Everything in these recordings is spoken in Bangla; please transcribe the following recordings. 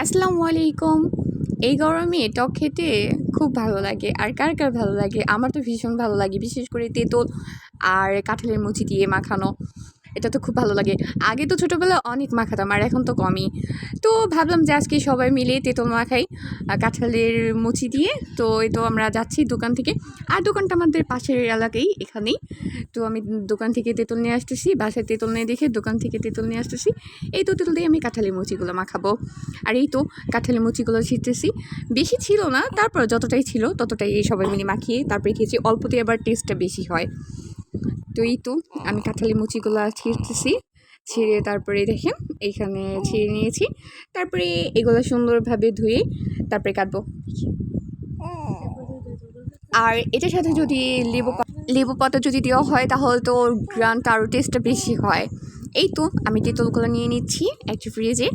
আসসালামু আলাইকুম। এই গরমে টক খেতে খুব ভালো লাগে। আর কার কার ভালো লাগে? আমার তো ভীষণ ভালো লাগে, বিশেষ করে তেঁতুল আর কাঁঠালের মুচি দিয়ে মাখানো। এটা তো খুব ভালো লাগে। আগে তো ছোটোবেলায় অনেক মাখাতাম, আর এখন তো কমই। তো ভাবলাম যে আজকে সবাই মিলে তেঁতুল মাখাই কাঁঠালের মুচি দিয়ে। তো এই তো আমরা যাচ্ছি দোকান থেকে, আর দোকানটা আমাদের পাশের এলাকায়, এখানেই। তো আমি দোকান থেকে তেঁতুল নিয়ে আসতেছি, বাসায় তেঁতুল নিয়ে দেখে দোকান থেকে তেঁতুল নিয়ে আসতেছি। এই তো তেঁতুল দিয়ে আমি কাঁঠালের মুচিগুলো মাখাবো। আর এই তো কাঁঠালের মুচিগুলো ছিঁড়তেছি। বেশি ছিল না, তারপর যতটাই ছিল ততটাই সবাই মিলে মাখিয়ে তারপরে খেয়েছি। অল্পতে আবার টেস্টটা বেশি হয়। তো এই তো আমি কাঁঠালের মুচিগুলো ছিঁড়তেছি। ছিঁড়ে তারপরে দেখেন এইখানে ছিঁড়ে নিয়েছি। তারপরে এগুলো সুন্দরভাবে ধুয়ে তারপরে কাটবো। আর এটার সাথে যদি লেবু পাতা যদি দেওয়া হয় তাহলে তো গ্রানটা আরও টেস্টটা বেশি হয়। এই তো আমি তেঁতুলগুলো নিয়ে নিচ্ছি একটা ফ্রিজে।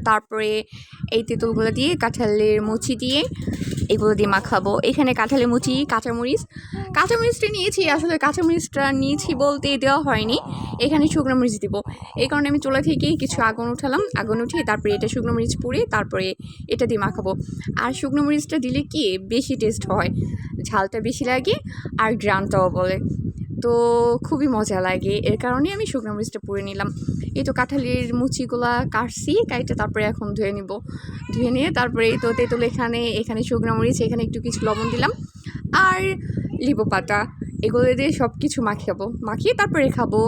তারপরে এই তেঁতুলগুলো দিয়ে কাঁঠালের মুচি দিয়ে এগুলো দিয়ে মাখাবো। এখানে কাঁঠালের মুচি, কাঁচামরিচটা নিয়েছি। আসলে কাঁচামরিচটা নিয়েছি বলতে দেওয়া হয়নি, এখানে শুকনো মরিচ দিব। এই কারণে আমি চুলা থেকে কিছু আগুন উঠালাম, আগুন উঠিয়ে তারপরে এটা শুকনো মরিচ পুড়ে তারপরে এটা দিয়ে মাখাবো। আর শুকনো মরিচটা দিলে কি বেশি টেস্ট হয়, ঝালটা বেশি লাগে আর গ্রানটাও বলে, তো খুবই মজা লাগে। এর কারণে আমি শুকনো মরিচটা পুড়ে নিলাম। এই তো কাঁঠালের মুচিগুলা কাটছি, কাইটে তারপরে এখন ধুয়ে নিব। ধুয়ে নিয়ে তারপরে এই তো তেঁতুল, এখানে শুকনো মরিচ, এখানে একটু কিছু লবণ দিলাম আর লেবু পাতা, এগুলো দিয়ে সব কিছু মাখিয়ে তারপরে খাবো।